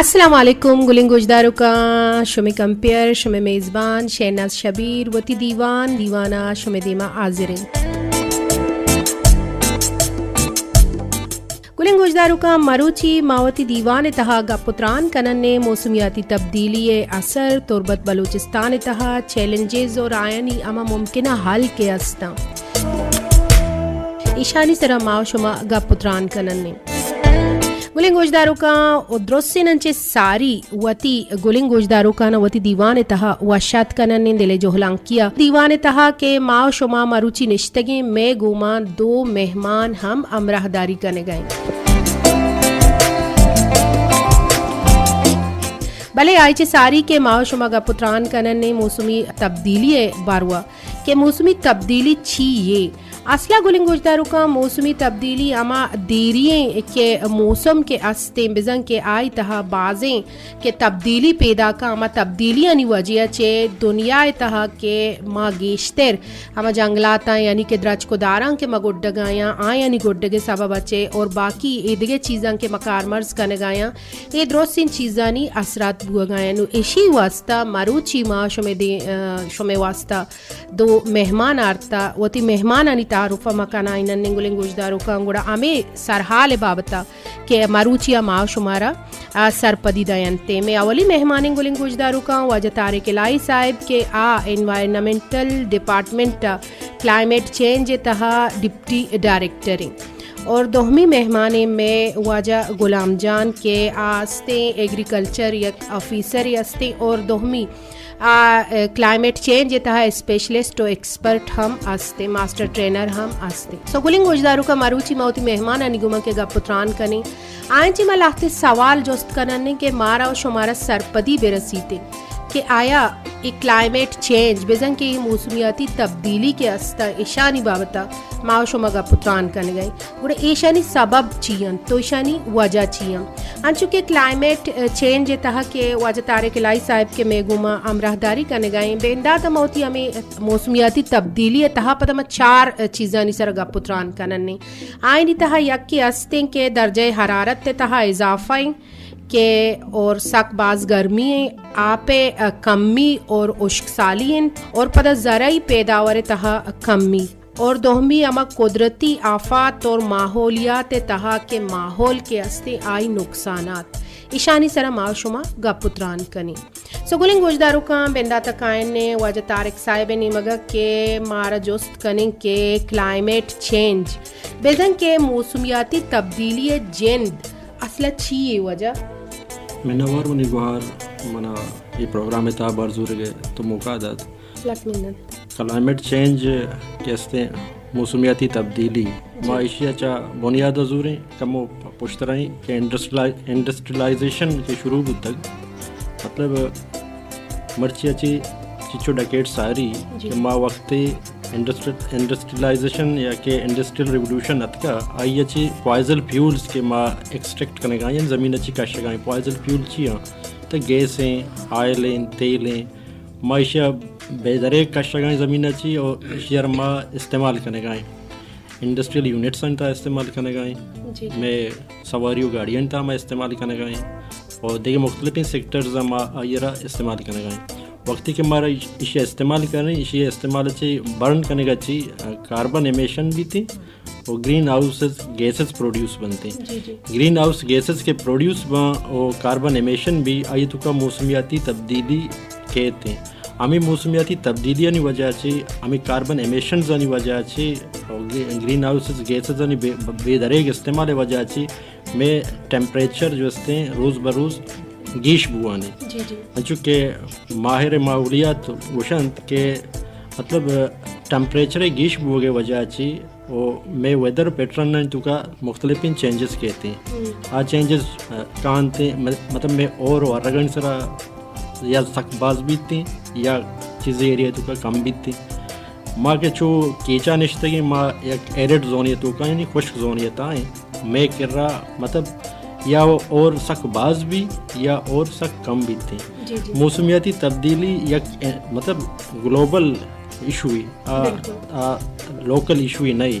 السلام علیکم. گلنگ گوجدارو کا شمی کمپیئر شمی میزبان شہناز شبیر وتی دیوان دیوانہ شمی دیما حاضرین. گلنگ گوجدارو کا مروچی ماوتی دیوان اتہا گا پتران کنن نے موسمیاتی تبدیلی اثر تربت بلوچستان اتہا چیلنجز اور آئینی اما ممکنہ حل کے استا ایشانی سرا ماو شما گا پتران کنن نے گلنگ گوجدارو کا درست ننچے ساری وتی گلنگ گوجدارو کا وتی دیوان تہا وشات کنن نے دلے جوہلان کیا دیوان تہا کے ماو شما مروچی نشتگیں میں گوما دو مہمان ہم امراہ داری کرنے گئے. بھلے آئیچے ساری کے ماو شما گا پتران کنن نے موسمی تبدیلی باروا کہ موسمی تبدیلی چھی یہ اصلہ گلنگ گوجدارو کا موسمی تبدیلی اما دیرییں کے موسم کے استے بزن کے آئی تہا بازیں کہ تبدیلی پیدا کا اما تبدیلی انی وجہ چے دنیا تہا کے ما گیشتر اما جنگلاتا یعنی کہ درچ کو داران کے ما گڈگایاں آئیں یعنی گڈگے سبب اچے اور باقی ایدگے چیزاں کے مکار مرز کنگایاں اے درست ان چیزانی اثرات بوگایاں نو ایشی واسطہ مروچی ما شمی واسطہ دو مہمان آرتا وتی مہمان انی تعارف مکان آئینن گلنگ گوجدارو کا انگوڑا ہمیں سرحال بابتا کہ مروچیا ماو شمارا سرپدی دینتے میں اولی مہمان گلنگ گوجدارو کا واجہ طارق الہی صاحب کے انوائرنمنٹل ڈپارٹمنٹ کلائمیٹ چینج تہا ڈپٹی ڈائریکٹر اور دوہمی مہمانے میں واجہ غلام جان کے آستے ایگریکلچر یک آفیسر یستے اور دوہمی کلائمیٹ چینج تہا اسپیشلسٹ و ایکسپرٹ ہم آستے ماسٹر ٹرینر ہم آستے. سو گلنگ گوجدارو کا مروچی موتی مہمان انگوما کے گا پتران کنی آئین چی ملاحتے سوال جوست کننے کہ مارا و شمارا سرپدی برسیتے کہ آیا ایک کلائمیٹ چینج بزن کے موسمیاتی تبدیلی کے استا ایشانی بابتا ماو شما گا پتران کنے گئے اور ایشانی سبب چیئن تو ایشانی وجہ چیئن انچوکہ کلائمیٹ چینج تہا کہ واجہ طارق الہی صاحب کے میگوما امراہ داری کنے گئے بینداتا موتی ہمیں موسمیاتی تبدیلی تہا پتہ میں چار چیزانی سر گا پتران کننے آئینی تہا یک کی استیں کے درجہ حرارت تہا اضافہ کہ اور سک باز گرمی آپ کمی اور اشک سالی اور پدہ زرعی پیداوار تہا کمی اور دوہمی اما قدرتی آفات اور ماحولیات تہا کے ماحول کے استے آئی نقصانات ایشانی سرا ماو شما گا پتران کنی. سو گلنگ گوجدارو کا بندہ تکائن نے واجہ طارق صاحب نے مگا کہ مارا جوست کنیں کہ کلائمیٹ چینج بیدن کے موسمیاتی تبدیلی جند اصلا چیئے وجہ میں نوار منی گوھار منا یہ پروگرام تا برزور گئے تو موقع داد کلائمیٹ چینج کیستے موسمیاتی تبدیلی معاشیا چا بنیاد زوریں کمو پشترائیں کہ انڈسٹریلائزیشن کے شروع تک مطلب مرچی اچھی چچو ڈکیٹ ساری کہ ما وقتی انڈسٹریلائزیشن یا کہ انڈسٹریل ریولوشن اتکا آئی اچھی پوائزل فیولز کے ما ایکسٹریکٹ کرنے گائیں زمین اچھی کاشت گائیں پوائزل فیول چیاں تو گیسیں آئلیں تیلیں معاشیا بیدرے کاشت گائیں زمین اچھی اور اشیار ما استعمال کرنے گائیں انڈسٹریل یونٹس تا استعمال کرنے گائیں میں سواریوں گاڑیاں تا ما استعمال کرنے گائیں اور دیکھیں مختلف سیکٹرز ما آئیرہ استعمال کرنے گائیں وقتی کہ ہمارا اشیاء استعمال کریں اشیاء استعمال اچھی برن کرنے کا اچھی کاربن ایمیشن بھی تھی اور گرین ہاؤس گیسز پروڈیوس بنتے ہیں. گرین ہاؤس گیسز کے پروڈیوس اور کاربن ایمیشن بھی آئی تو کا موسمیاتی تبدیلی کہتے ہیں. ہمیں موسمیاتی تبدیلی انی وجہ سے ہمیں کاربن ایمیشنز انی وجہ سے گرین ہاؤس گیسز انی بے دریگ استعمال وجہ سے میں ٹیمپریچر جو استے ہیں روز بروز گیش بوانے چونکہ ماہر ماحولیات وشنت کے مطلب ٹمپریچر گیش بو کے وجہ چی وہ میں ویدر پیٹرن تو کا مختلف چینجز کہتے ہیں آ چینجز کہاں تھے مطلب میں اور رگن سرا یا سخت باز بھی تھیں یا چیزیں ایریا تو کا کم بھی تھیں ماں کے چو کیچا نشتگی ماں ایک ایرڈ زونی تو کا یعنی خشک زونیت آئیں میں کر رہا مطلب یا اور سخت باز بھی یا اور سخت کم بھی تھے. موسمیاتی تبدیلی یک مطلب گلوبل ایشو ہی لوکل ایشو ہی نہیں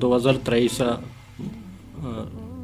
2023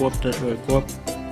COP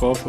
COP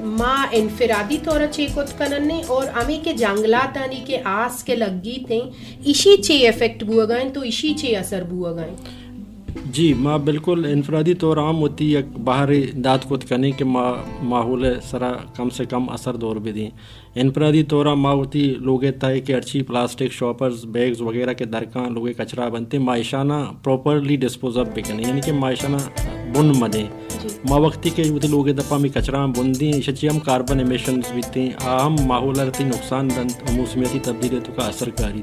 ما انفرادی طور چیکوت کننے اور امی کے جنگلات آنی کے آس کے لگی تھیں اسی چے افیکٹ بوا گائیں تو اسی چے اثر بوا گائیں. جی ما بالکل انفرادی طور عام ہوتی یک باہر داد کو کرنے کے ماحول سرا کم سے کم اثر دور بھی دیں. انفرادی طور ماں ہوتی لوگ تھے کہ اچھی پلاسٹک شاپرز بیگز وغیرہ کے درکاں لوگ کچرا بنتے معاشانہ پراپرلی ڈسپوز اپ بھی کریں یعنی کہ معاشانہ بن مدیں ماں وقتی کے وہ لوگ دپا میں کچرا بندیں شچی ہم کاربن ایمیشنز بھی تھیں اہم ماحولیاتی نقصان دن موسمیاتی تبدیلیتوں کا اثر کاری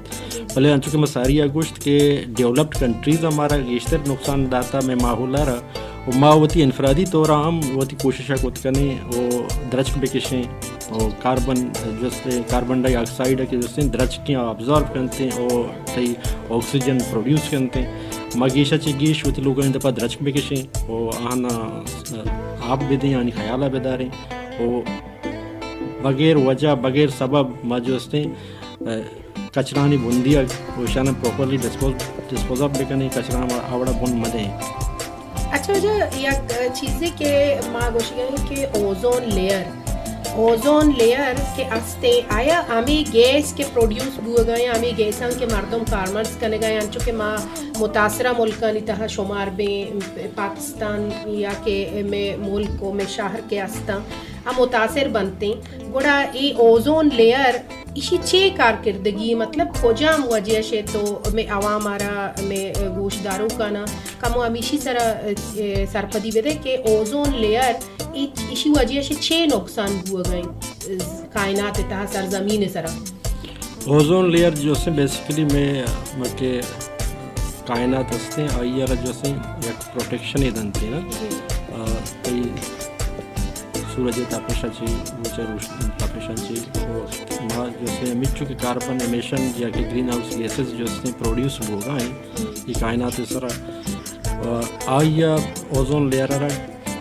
بھلے انچو کہ مساری گوشت کے ڈیولپڈ کنٹریز ہمارا گیشتر نقصان داتا میں ماحول رہا وہ ماں ہوتی انفرادی طور ہم ہوتی کوشش کوت کریں وہ درچ بکشیں اور کاربن جیسے کاربن ڈائی آکسائڈ کے جیسے درچ کی آبزارو کرتے ہیں اور کئی آکسیجن پروڈیوس کرتے ہیں مگیشا چی گیش ہوتی لوگوں نے دپا درچ بکشیں اور آنا آپ بھی دیں یعنی خیالہ بیداریں اور بغیر وجہ بغیر سبب ما جو ہستے کچرانی بندیا وشانہ پراپرلی ڈسپوز اپ بکنے کچرا آوڑا بن مدیں. اچھا جو یک چیزیں کہ ماں گوشی گئے کہ اوزون لیئر کے استے آیا ہمیں گیس کے پروڈیوس بو گئے ہمیں گیساں کے مردم کارمرز کرنے گئے انچو کہ ماں متاثرہ ملکانی تہا شمار بیں پاکستان یا کہ میں ملکوں میں شہر کے استاں ہم متاثر بنتے ہیں گوڑا ای اوزون لیئر اسی چے کارکردگی مطلب کھوجام وجہ سے تو میں عوام آرا میں گوشداروں کا نا کمو ہمیشی سرپدی بدے کہ اوزون لیئر اسی وجہ سے چھ نقصان ہوا گئے کائنات تہا سرزمین سرا. اوزون لیئر جو سے بیسیکلی میں کہ کائنات ہستے ہیں آئی آر جو سے یک پروٹیکشن ہی دنتی نا کئی سورج تاپشا چی وچے روشن تاپشا چی ماں جو سے مچو کے کاربن ایمیشن یا کہ گرین ہاؤس گیسز جو سے پروڈیوس ہو گئے یہ کائنات سرا آئی اوزون لیئر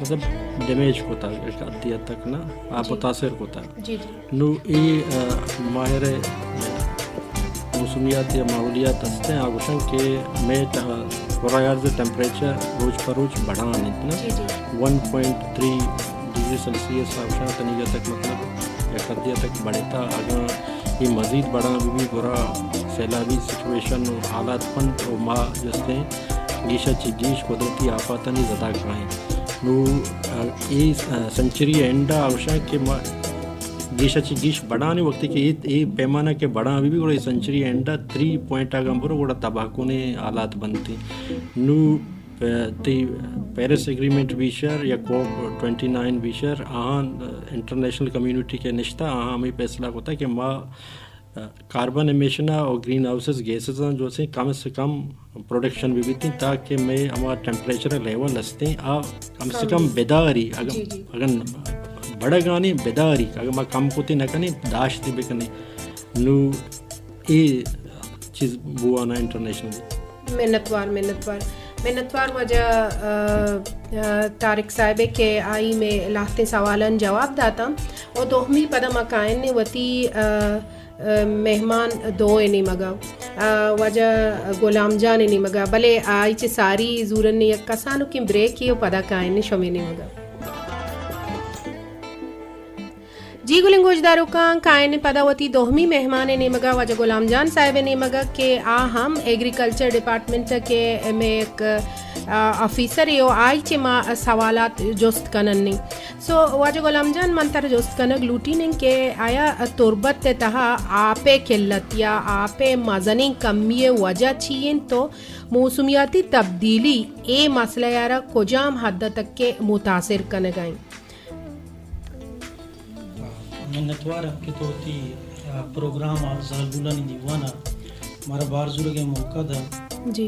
مطلب ڈیمیج ہوتا ہے ادھی حد تک نا آپ متاثر ہوتا ہے نو یہ ماہر موسمیات یا ماحولیات ہستے ہیں آگوشن کہ میں پورا ٹیمپریچر روز پر روز بڑھانے اتنا 1.3 ڈگری سیلسیس آگوشن تنیجہ تک مطلب یا قدیہ تک بڑھے تھا اگر یہ مزید بڑھا بھی برا سیلابی سچویشن اور حالات پن اور ماں جستے گیشا چی گیش قدرتی آفاتانی زدہ کرائیں نو یہ سنچری اینڈا آوشا کہ گیشا چی گیش بڑھانے وقت کہ یہ پیمانہ کے بڑھا بھی گوڑا یہ سنچری اینڈا 3 پوائنٹ آگم برو گوڑا تباکونے حالات بنتے نو تی پیرس ایگریمنٹ بیشر یا کوپ 29 بیشر آہاں انٹرنیشنل کمیونٹی کے نشتہ آہاں ہمیں فیصلہ ہوتا ہے کہ ماں کاربن ایمیشن اور گرین ہاؤسز گیسز جو سے کم پروڈکشن بھی تھیں تاکہ میں ہمارا ٹیمپریچر لیول ہستے کم سے کم بیداری اگر بڑا گانے بیداری اگر میں کم کوتے نہ کریں داشتی بھی کریں نو یہ چیز بوانا انٹرنیشنل محنتوار وجہ طارق صاحب کے آئی میں لاتے سوالن جواب داتا اور دوہمی پدا مکائن نے وتی مہمان دو نہیں مگا وجہ غلام جان نہیں مگا بلے آئی چے ساری زورن نے یک کسانو کی بریک کی پدا کائن نے شمی نہیں مگا. جی گلنگوش دارو کان کائن پدا وتی دوہمی مہمان نے مگا وجہ غلام جان صاحب نے مگا کہ ہم ایگریکلچر ڈپارٹمنٹ کے میں ایک آفیسر ہے آئی چے ما سوالات جست کنن نہیں سو وجہ غلام جان منتر جست کنگ لوٹی نہیں کہ آیا تربت تہا آپے قلت یا آپے مزنی کمی وجہ چین تو موسمیاتی تبدیلی اے مسئلہ یارا کجام حد تک کے متاثر کنگائیں. منتوار کی تو ہوتی پروگرام زالبولانی دیوانا ہمارا بارزور کے موقع تھا جی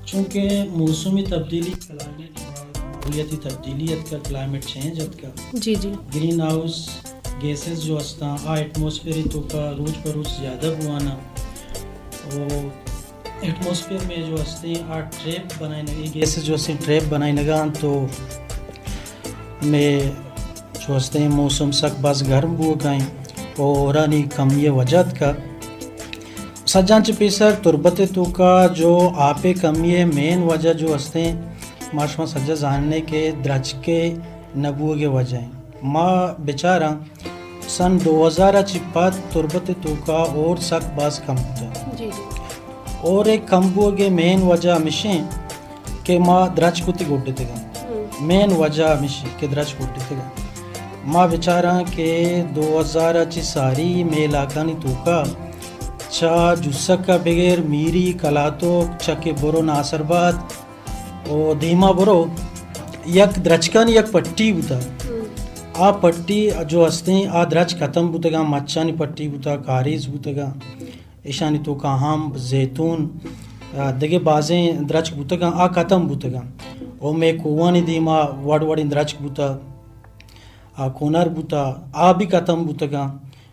چونکہ موسمی تبدیلی کلائمیٹ ماحولیاتی تبدیلیت کا کلائمیٹ چینج کا جی گرین ہاؤس گیسز جو ہستا ایٹماسفیئر تو کا روز پر روز زیادہ بوانا اور ایٹماسفیئر میں جو ہستے ٹریپ بنائے لگے گیسز جو ہستے ٹریپ بنائے لگا تو میں جو ہستے ہیں موسم سک بس گرم ہو گئیں اور رانی کمی وجد کا سجان چپیسر تربت تو کا جو آپے کمی مین وجہ جو ہستے ہیں ماشما سجا جاننے کے درج کے نبو کے وجہ ہیں ما بیچارہ سن 2000 چپات تربت توکا اور سک باز کم ہوتا جی اور ایک کم بوگے مین وجہ ہمیشہ کہ ما درچ کتی گوٹتے گا مین وجہ ہمیشہ کہ درچ گوٹتے گا ما بیچارہ کہ 2000 چی ساری میں علاقہ نہیں توکا چا جسک کا بغیر میری کلاتو چکے برو ناصر باد او دیما برو یک درچکان یک پٹی ہوتا آ پٹی جو ہستے آ درچ ختم ہوتا گا مچانی پٹی ہوتا کاریز ہوتا گا ایشانی تو کا ہم زیتون دگے بازیں درچ ہوتا گا آ ختم ہوتا گا او میں کووانی دیما وڑ وڑ درچ ہوتا کونر بوتا آ بھی ختم بوتا گا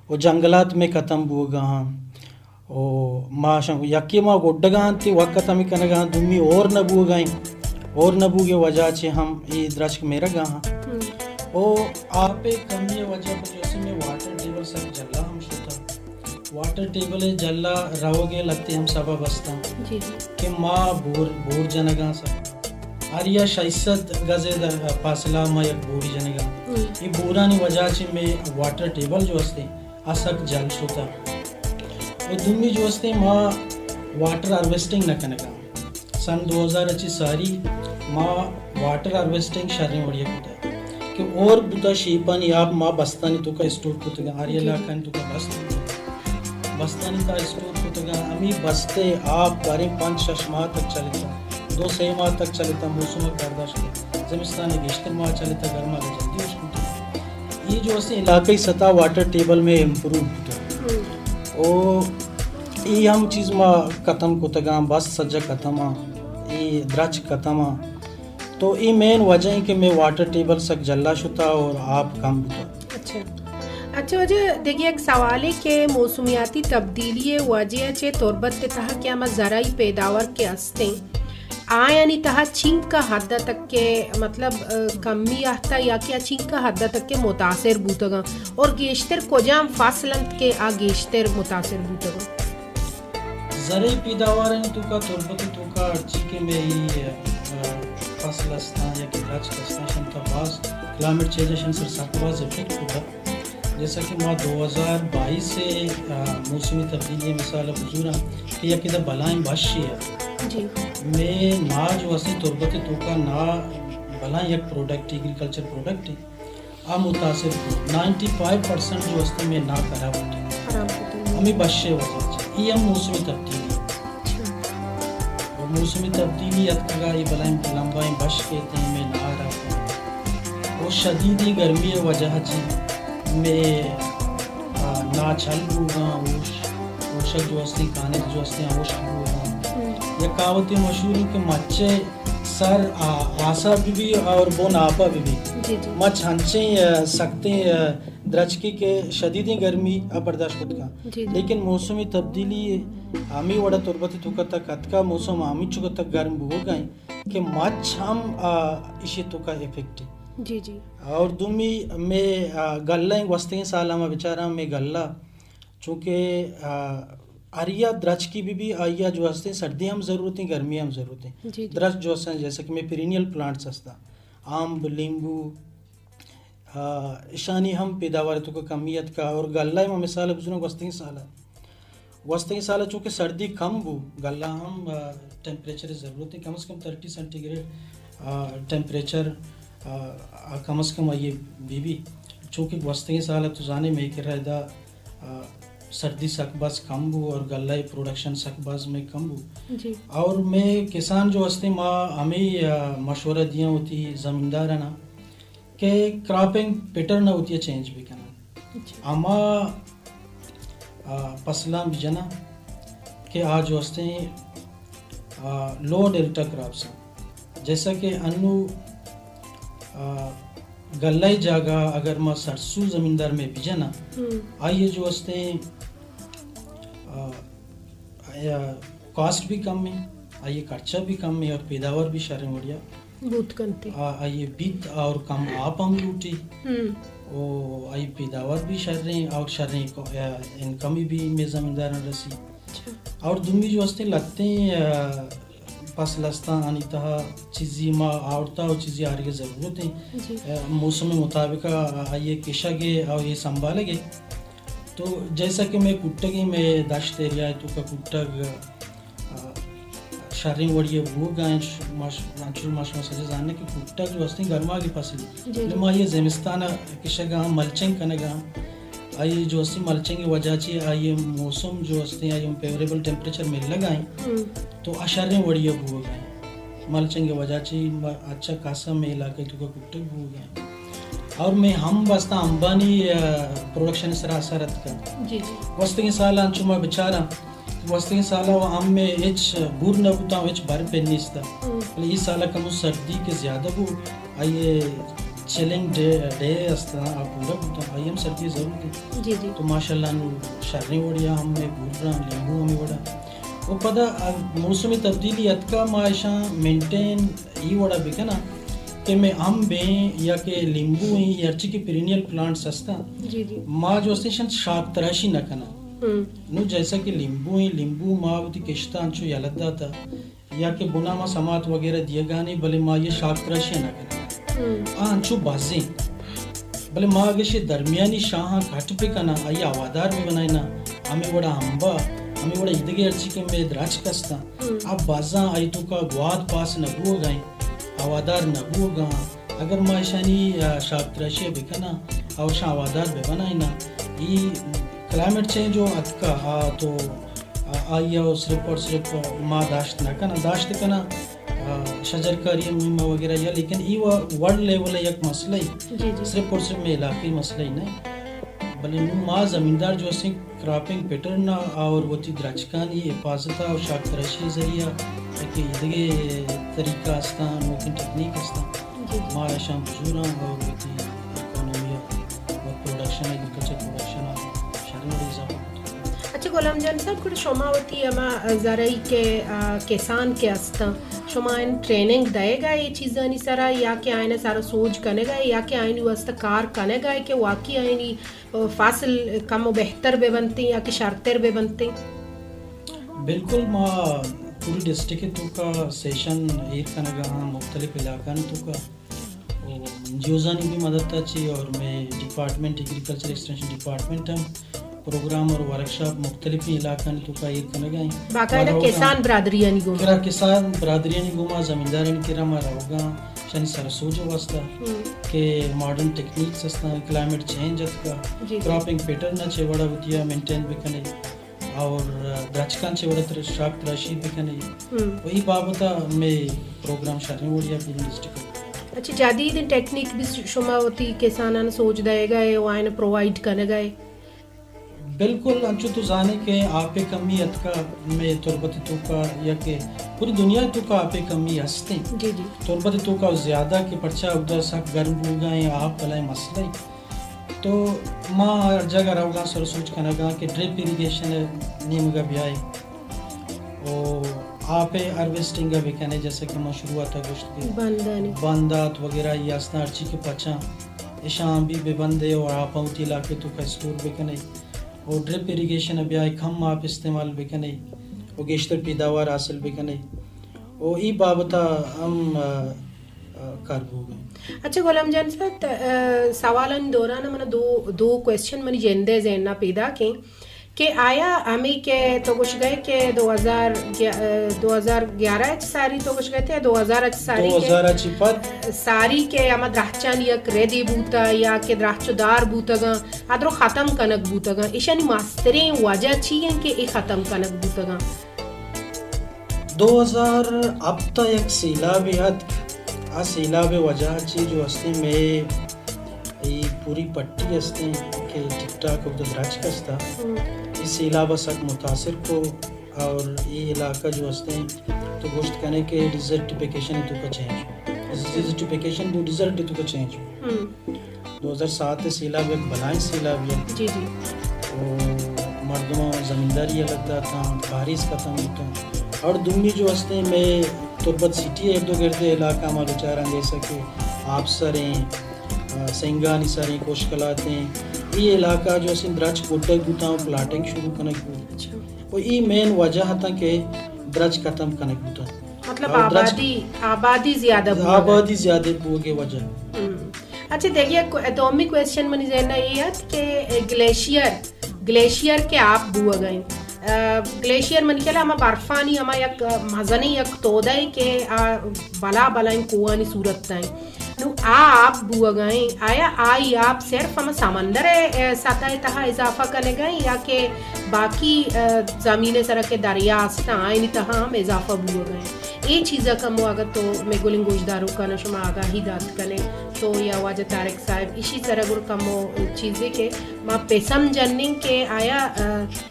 او جنگلات میں ختم بو گا ہاں او ماشا یکی ما گوڈگان تی وقت ختم کنگا دومی اور نبو گائیں اور نبو کے وجہ چھے ہم ای درچ میرا گا ہاں او آپ کمی وجہ پر جیسے میں واٹر ٹیبل سب جلا ہم شتا واٹر ٹیبل جلا رو گے لگتے ہم سبا بستا کہ ماں بور جنگا سب آریا 600 گزے فاصلہ ما یک بوری جنگا یہ بورانی وجہ چھے میں واٹر ٹیبل جو ہستے اسک جل شتا اور دومی جو ہستے ما واٹر ہارویسٹنگ نہ کنگا سن 2000 چی ساری ما واٹر ہارویسٹنگ شرنے وڑیا ہوتا کہ اور بتا شیپانی آپ ما بستانی تو کا اسٹور کو تگا آریا لاکھانی تو کا بستانی تا اسٹور کو تگا امی بستے آپ بارے 5-6 ماہ تک چلتا 2-3 ماہ تک چلتا موسم کرداشت زمستانی گشتر ماہ چلتا گرما لے جلدی اس کو یہ جو اسے علاقی سطح واٹر ٹیبل میں امپروو ہوتا او یہ ہم چیز ما ختم کو تگا بس سجا ختم یہ درچ ختم تو یہ مین وجہ ہے کہ میں واٹر ٹیبل سک جلا شتا اور آپ کم ہوتا اچھا وجہ دیکھیے ایک سوال ہے کہ موسمیاتی تبدیلی وجہ چھے تربت تہا کیا ما زرعی پیداوار کے ہستے یعنی تہا چھنک کا حد تک کے مطلب کمی آتا یا کیا چھنک کا حد تک کے متاثر بوتا گا اور گیشتر کجام فاصلت کے گیشتر متاثر بوتا گا زرعی پیداوار تو کا تربت تو کا ارچی کے میں ہی فصل استان یا کہ درچ کستان شمتا باز کلائمیٹ چینجن سر ساکواز افیکٹ ہوتا جیسا کہ ما 2022 سے موسمی تبدیلی مثال بزورا کہ یا کدھا بلائیں باشی ہے میں نا جو اسی تربت تو کا نا بلائیں یک پروڈکٹ ایگریکلچر پروڈکٹ آ متاثر ہو 95% جو استے میں نا خراب ہوتا ہمیں باشے وجہ یہ ہم موسمی تبدیلی موسمی تبدیلی اتکا یہ بلائیں لمبائیں بش کہتے ہیں میں نہ رہا ہوں وہ شدیدی گرمی وجہ جی میں نا چھل ہوگا اوشک جو ہستی کانے جو ہستی اوشک ہوگا یہ کہاوتی مشہور ہے کہ مچے سر آسا بھی اور بون آپا بھی مچ ہنچیں سکتے درچکی کے شدیدی گرمی برداشت خود کا لیکن موسمی تبدیلی ہمیں وڑا تربتی تو تک اتکا موسم ہمیں چکا تک گرم ہو گئیں کہ مچ ہم اسی تو کا افیکٹ جی جی اور دومی میں گلہ وسطیں سالہ میں بیچارہ میں گلہ چونکہ آریا درچ کی بھی آئیا جو ہستے سردی ہم ضرورت ہیں گرمی ہم ضرورت ہیں درچ جو ہستے جیسے کہ میں پرینیل پلانٹس ہستا آمب لیمبو اشانی ہم پیداوار تو کا کمیت کا اور گلہ میں مثال بزرگ وسطیں سالہ چونکہ سردی کم ہو گلہ ہم ٹیمپریچر ضرورت ہے کم از کم 30 سینٹی گریڈ ٹیمپریچر کم از کم یہ بھی چونکہ وسطیں سالہ تو جانے میں کہ رہا دا سردی سکباز کم ہو اور گلہ پروڈکشن سکباز میں کم ہو اور میں کسان جو ہستے ہمیں مشورہ دیا ہوتی زمیندار نا کہ کراپنگ پیٹرن ہوتی ہے چینج بھی کرنا اما فصلاں بھی جنا کہ آج جو ہستے لو ڈیلٹا کراپس جیسا کہ انو گلہ جاگا اگر ما سرسو زمیندار میں بھی جنا آئیے جو ہستے کاسٹ بھی کم ہے آئیے خرچہ بھی کم ہے اور پیداوار بھی شہر وڑیا بہت کنتے آئیے بیت اور کم آپ ہم لوٹی او آئی پیداوار بھی شہر رہے اور شہر انکمی بھی میں زمیندار رسی اور دومی جو ہستے لگتے ہیں فصل ہستا انتہا چیزی ما آورتا اور چیزی آرگے ضرورت ہیں موسم مطابق آئیے کشا گے اور یہ سنبھالے گے. تو جیسا کہ میں کٹگی میں داشت ایریا ہے تو کا کٹگ شارنگ وڑی وہ گائیں نانچور ماشما سجے جاننے کہ کٹگ جو ہستی گرما کی فصل لما یہ زمستانہ کشا گاں ملچنگ کنے گاں آئی جو ہستی ملچنگ کی وجہ چی آئی موسم جو ہستی آئی فیوریبل ٹیمپریچر میں لگائیں تو اشاریں وڑی وہ گائیں ملچنگ کی وجہ چی اچھا خاصا میں علاقے تو کا کٹگ وہ گائیں. اور میں ہم واسطہ امبانی پروڈکشن سرا اثرت کا وسطی سال انچما بچارا وسطی سال ہم میں ایچ بور نہ ہوتا ایچ بار پہ نہیں تھا یہ سال کم سردی کے زیادہ وہ آئیے چیلنگ ڈے استا پورا ہوتا آئی ہم سردی ضرور تھی تو ماشاء اللہ شرنی وڑیا ہم میں بور رہا لیمبو ہمیں وڑا وہ پتہ موسمی تبدیلی اتکا معاشاں مینٹین ای وڑا بکنا کہ میں ہم بیں یا کہ لیمبو ہیں یا ارچی کی پرینیل پلانٹس ہستا ماں جو اسٹیشن شاک تراشی نہ کنا نو جیسا کہ لیمبو ہیں لیمبو ماں ہوتی کشتا انچو یا لدہ تھا یا کہ بنا ماں سماعت وغیرہ دیا گانے بلے ماں یہ شاک تراشی نہ کنا انچو بازیں بلے ماں اگرشی درمیانی شاہاں گھٹ پہ کنا آئی آوادار بھی بنائی نا ہمیں بڑا ہمبا ہمیں بڑا ادگے ارچی کے میں دراج کستا اب بازاں آئی تو کا گواد پاس نگو گائیں آوادار نبو گا اگر ما شانی شاک تراشی بکنا اور شاہ آوادار بے بنائی نا یہ کلائمیٹ چینج ہو اتکا تو آئی اور صرف ما داشت نہ کنا داشت کنا شجر کاری مہمہ وغیرہ یا لیکن یہ ورلڈ لیول ہے یک مسئلہ ہی صرف اور صرف میں علاقی مسئلہ ہی نہیں بلے نو ما زمیندار جو اسیں کراپنگ پیٹرن اور وہ تی درچکانی حفاظتہ اور شاک تراشی ذریعہ کہ ادگے طریقہ استا ممکن ٹیکنیک استا مارا شام بزورا اور ہوتی اکانومی اور پروڈکشن ایگریکلچر پروڈکشن شارنگ ریزا. اچھا غلام جان صاحب کچھ شما ہوتی اما زرعی کے کسان کے استا شما ان ٹریننگ دے گا یہ چیزیں نہیں سرا یا کہ آئین سارا سوچ کنے گا یا کہ آئین واسطہ کار کنے گا کہ واقعی آئینی فاصل کم و بہتر بے بنتے یا کہ شرطر بے بنتے؟ بالکل ما پوری ڈسٹرکٹ تو کا سیشن ایک کنگا مختلف علاقہ تو کا جیوزانی بھی مدد تا چی اور میں ڈپارٹمنٹ ایگریکلچر ایکسٹینشن ڈپارٹمنٹ ہم پروگرام اور ورکشاپ مختلف علاقہ تو کا ایک کنگا ہیں باقاعدہ کسان برادریانی گوما کرا کسان برادریانی گوما زمیندارین کرا ما روگا شانی سر سوچو واسطہ کہ ماڈرن ٹیکنیکس استا کلائمیٹ چینج کا کراپنگ پیٹرن چھے وڑا ہوتیا مینٹین بکنے اور درچکان چھے وڑا شاک تراشی بکنے وہی بابتا میں پروگرام شارنی وڑیا پوری ڈسٹرکٹ. اچھا جدید ٹیکنیک بھی شما ہوتی کسانان سوچ دے گئے وہ آئین پرووائڈ کرنے گئے؟ بالکل انچو تو جانے کہ آپ کمی اتکا میں تربت تو کا یا کہ پوری دنیا تو کا آپ کمی ہستے تربت تو کا زیادہ کہ پرچہ ادھر سخت گرم ہو گئے آپ بلائے مسئلہ تو ماں ہر جگہ رہو گا سر سوچ کرنا گا کہ ڈرپ ایریگیشن نیم گا بھی آئے اور آپ ہارویسٹنگ بھی کہنے جیسے کہ مشروعات گوشت کے باندات وغیرہ یہ اسنا ارچی کے پچھا اشان بھی بے بندے اور آپ ہوتی علاقے تو کا اسٹور بھی کہنے اور ڈرپ ایریگیشن بھی آئے کم آپ استعمال بھی کہنے اور گیشتر پیداوار حاصل بھی کہنے اور ای بابتا ہم کاربو گئے. اچھا غلام جان صاحب سوالن دوران من دو کویسچن منی جندے ذہنہ پیدا کیں کہ آیا ہمیں کہ تو کچھ گئے کہ 2011 ساری تو کچھ گئے تھے 2000 ساری کے آمد رہچان یک ریدی بوتا یا کہ درہچو دار بوتا گا ادرو ختم کنک بوتا گا ایشانی ماستریں وجہ چیئیں کہ ای ختم کنک بوتا گا 2000 اب تا یک سیلابیات سیلاب وجہ چی جو ہستے میں یہ پوری پٹی ہستے کہ ٹک ٹاک اب دراج کستا اس سیلاب سک متاثر کو اور یہ علاقہ جو ہستے تو گوشت کہنے کے ڈیزرٹیفیکیشن تو کا چینج ڈیزرٹیفیکیشن تو ڈیزرٹ تو کا چینج 2007 سیلاب ایک بلائیں سیلاب ہے مردموں زمینداری لگتا تھا بارش ختم ہوتا اور دنیا جو ہستے میں تربت سٹی ہے ارد گرد علاقہ میں بچارہ جیسا کہ آپ سریں سنگانی سریں کوشکلاتیں یہ علاقہ جو اسی درج کوٹک ہوتا ہوں پلاٹنگ شروع کنک ہوتا اور یہ مین وجہ تھا کہ درج ختم کنک ہوتا مطلب آبادی زیادہ بو کے وجہ. اچھا دیکھیے دومی کویشچن منی ذہن یہ ہے کہ گلیشیئر کے آپ بو گئے گلیشیئر من کلا ہما برفانی ہما یک مزنی یک تودائی کہ بلا بلائیں کوانی صورت تائیں نو آپ بو گئیں آیا آئی آپ صرف ہم سمندر سطح تہا اضافہ کرنے گئیں یا کہ باقی زمین سرک کے دریا استا آئینی تہا ہم اضافہ بو گئیں یہ چیزا کم ہو اگر تو میں گلنگ گوشداروں کا نشما آگاہی داد کرنے تو یا واجہ طارق صاحب اسی طرح گر کم ہو چیزیں کہ ماں پیسم جننگ کے آیا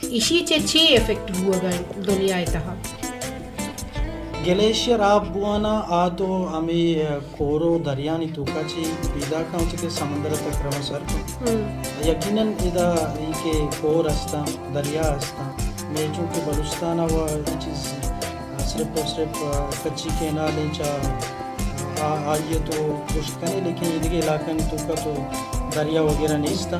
اسی چھ ایفیکٹ ہوا گئے دنیا اتہا گلیشیر آپ بوانا آ تو ہمیں کورو دریانی توکا چی پیدا کھاؤں چکے سمندر تک روا سر کو یقیناً ادا ای کے کور استا دریا استا میں چونکہ بلوستانہ وہ چیز صرف اور صرف کچی کے نالے چاہ آئیے تو کوشش کریں لیکن عید کے علاقہ نہیں توکا تو دریا وغیرہ نہیں استا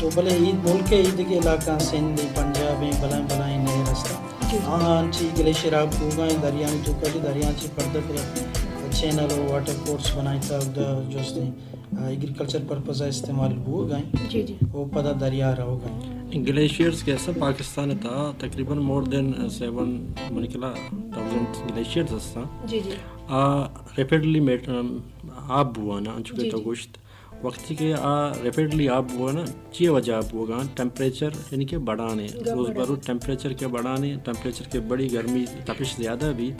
تو بلے عید ملک عید کے علاقہ سندھ پنجاب بلائیں نہر استا ہاں چی گلیشیر آپ ہوگائیں دریانی توکا جی دریان چی پردہ پر چینل و واٹر کورس بنائی تھا جو اس نے ایگریکلچر پرپز استعمال ہو گئیں وہ پدا دریا رہو گئیں. گلیشیئرز کیسا پاکستان تھا تقریباً مور دین 7,000 گلیشیئرز ہستا ریپیڈلی آب ہوانا چونکہ تو گوشت وقتی کے ریپیڈلی آب ہوا نا چی وجہ آب ہوگا ٹیمپریچر یعنی کہ بڑھانے روز بروز ٹیمپریچر کے بڑھانے ٹیمپریچر کے بڑی گرمی تپش زیادہ بھی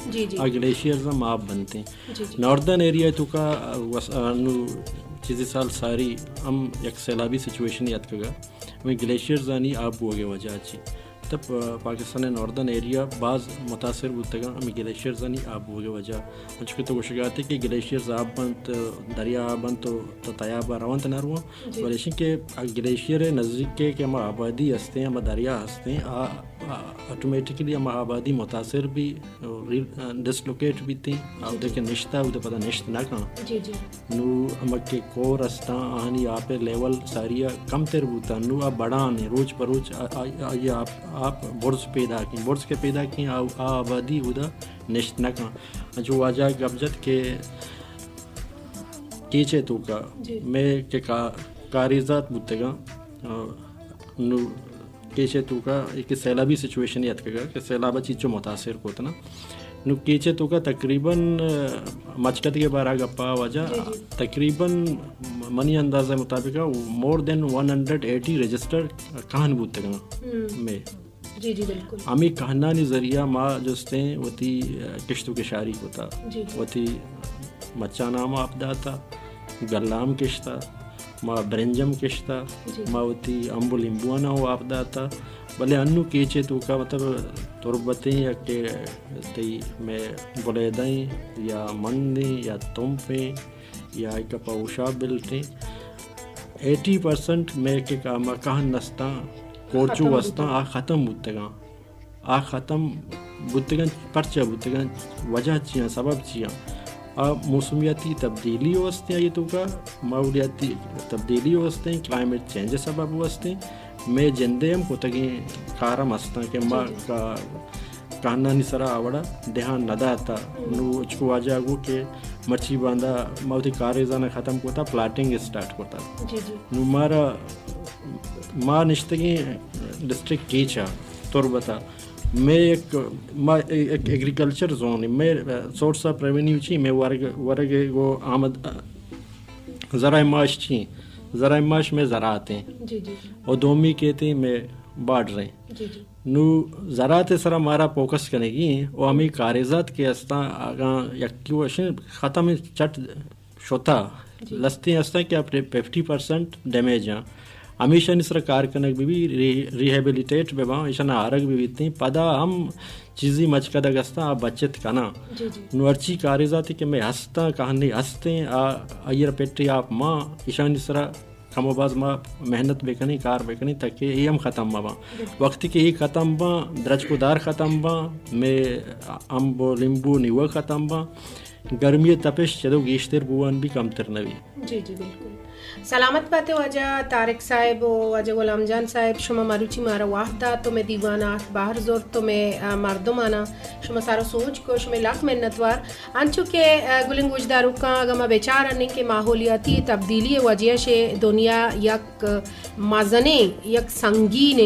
گلیشیئرز ہم آب بنتے ہیں. ناردرن ایریا تو کا چیزیں سال ساری ہم ایک سیلابی سچویشن یاد کرگا ہمیں گلیشیئرز آنی آب ہوگے وجہ اچھی تب پاکستان ناردرن ایریا بعض متاثر ہوتا گا ہمیں گلیشیئرز آنی آب ہوگے وجہ چونکہ تو وشگاتے کہ گلیشیئرز آب بند دریا آب بند تو تیاب روان تنہ روا ولیشن کہ گلیشیئر نزدیک کے کہ ہم آبادی ہستے ہیں ہم دریا ہستے ہیں آٹومیٹکلی ہم آبادی متاثر بھی ڈسلوکیٹ بھی تھیں آپ دیکھیں نشتہ ہوتا پتہ نشت نہ کہاں نو ہم کے کور استا آنی آپ لیول ساریہ کم تر ہوتا نو آپ بڑھانے روز پر روز آپ برز پیدا کیں برز کے پیدا کیں آبادی ہوتا نشت نہ کہاں جو واجہ گبجت کے کیچے تو کا میں کہ کاریزات بوتے گا نو کیچے تو کا ایک سیلابی سچویشن یاد کرے گا کہ سیلابہ چیز جو متاثر کو نا نو کیچے تو کا تقریباً مچکت کے بارہ گپا وجہ تقریباً منی اندازہ مطابق مور دین 180 رجسٹر کہان بوتے گا میں ہمیں کہنانی ذریعہ ماں جستے وہ تھی کشتوں کے شاری ہوتا وہ تھی مچا نامہ آپدا تھا گلام کشتا ماں برنجم کشتا ماں ہوتی امبو لیمبوانا ہو آپدا تھا بلے انو کیچے تو کا مطلب تربتیں یا کہ تی میں بلیدیں یا مندیں یا تمپیں یا ایک پاوشا بلٹیں 80% میں کہ کہن نستا کورچو وستا آ ختم بودتگاں آ ختم بودتگاں پرچہ بودتگاں وجہ چیاں سبب چیاں موسمیاتی تبدیلی واسطے یہ تو کا ماحولیاتی تبدیلی واسطے کلائمیٹ چینج سبب واسطے میں جندے ہم کو تگیں کارم ہستا کہ ماں کا کہنا نہیں سرا آوڑا دہان ندا تھا نو اچکو واجہ گو کہ مرچی باندھا موتی کاریزانہ ختم کو تھا پلاٹنگ اسٹارٹ کو تھا نو مارا ماں نشتگیں ڈسٹرکٹ کیچا تربتا میں ایک ایگریکلچر زون میں سورس آف ریونیو چی میں ورگ وہ آمد ذرائع معاش چی ذرائع معاش میں زراعت ہیں اور دومی کہتے ہیں میں باڑھ رہے ہیں نو زراعت سرا مارا فوکس کرنے گی اور ہمیں کاریزات کے استا آگاں یکیوشن ختم چٹ شوتا لستے استا کہ آپ 50% ڈیمیج ہیں ہمیشہ نسر کار کنک بھی ریہیبلیٹیٹ بے باں ایشا آرگ بھی بیتیں پدا ہم چیزی مچ کدہ گستا آپ بچت کنا نورچی کاریزاتی کہ میں ہستا کہانی ہستے آئیر پیٹری آپ ماں ایشا نسر کم و باز ماں محنت بکنی کار بکنی تاکہ یہ ہم ختم باں وقتی کہ یہ ختم باں درج کو دار ختم باں میں امبو لیمبو نیوہ ختم باں گرمی تپش چدو گیشتر بوان بھی کم تر نوی. جی جی بالکل. سلامت بات وجہ طارق صاحب و وجہ غلام جان صاحب شما مروچی مارا واحدہ تو میں دیوانہ باہر زور تو میں مردمانہ شما سارا سوچ کو شما لاکھ منتوار انچو کہ گلنگ گوشدارو کا اگما بیچار انہیں کہ ماحولیاتی تبدیلی وجہ سے دنیا یک مازنے یک سنگین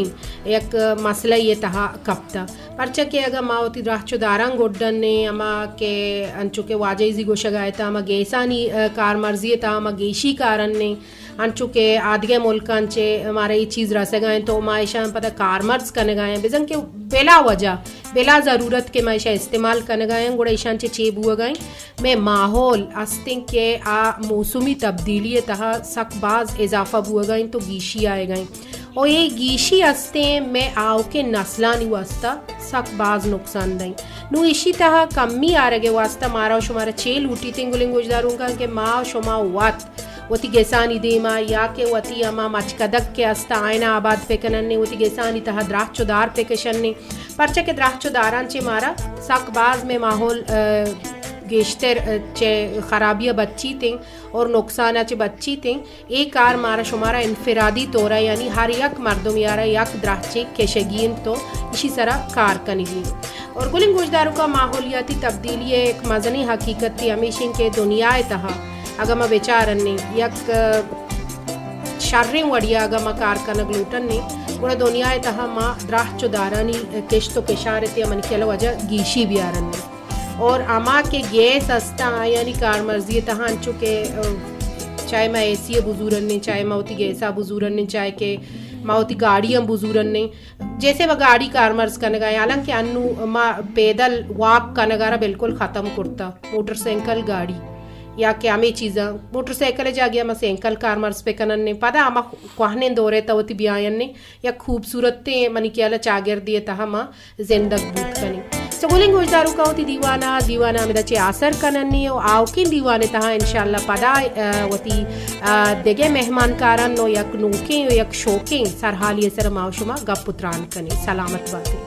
یک مسئلہ یہ تہا کپتا پرچہ کہ اگر ما ہوتی راہ چوداران گوڈن نے اما کہ انچو کہ واجہیزی گوشگائے تا اما گیسانی کار مرضی تا اما گیشی کارن نے انچو کہ آدھگے ملکان چے ہمارے یہ چیز رسے گئے تو معاشہ پتہ کار مرض کرنے گئے ہیں بزن کہ بلا وجہ بلا ضرورت کے معاشہ استعمال کرنے گئے ہیں گوڑا ایشان چے چیب ہوا گئے میں ماحول استنگ کے موسمی تبدیلی تہا سک باز اضافہ ہوا گئے تو گیشی آئے گئے اور یہ گیشی ہستے میں آؤ کے نسلانی واسطہ سک باز نقصان دیں نو اسی طرح کمی آ رہے واسطہ مارا و شمارا چیل ہوتی تھیں گلنگ گوشداروں کا کہ ماں شما وتی گیسانی دیما یا کہ وتی اما مچکدک کے استا آئینہ آباد پہ کننے وتی گیسانی تہا دراہ چودار پہ کشننے پرچہ کہ دراہ چوداران چے مارا سک باز میں ماحول گیشتر چے خرابیاں بچی تھیں اور نقصانہ چے بچی تھیں ایک کار مارا شمارا انفرادی طورا یعنی ہر یک مردم یارا یک دراہ چے کشگین تو اسی طرح کار کنگی اور گلنگ گوشداروں کا ماحولیاتی تبدیلی ایک مزنی حقیقت تھی ہمیشہ کے دنیا تہا اگر میں بیچارن نے یک شریں وڑیا اگر میں کار کنگ لوٹن نے پورا دنیا تہا ماں دراہ چودارانی کشت و کشارتی امن کیا وجہ گیشی بیارن نے اور اما کے گیس استا یعنی کار مرضی تہاں چکے چاہے میں ایسی بزرگن نے چاہے موتی گیسا بزرگن نے چاہے کہ موتی گاڑیاں بزرگن نے جیسے وہ گاڑی کار مرض کا نگایا حالانکہ انو ما پیدل واک کا نگارہ بالکل ختم کرتا موٹر سائیکل گاڑی یا کہ ہمیں چیزاں موٹر سائیکل جا گیا میں سائیکل کار مرض پہ کنن نے پتا ہما کوہنے دورے تا ہوتی بیاین نے یا خوبصورتیں منی کیالا چاگر دیے تا ہما زندگ بود کنی سو گلنگ گوشدارو کا ہوتی دیوانہ ہمیں دا چے آثر کنن نے او آوکین دیوانے تہا انشاءاللہ پدا ہوتی دیگے مہمان کاران نو یک نوکیں یک شوکیں سرحالی سر ماو شما گپ پتران کنی سلامت باتی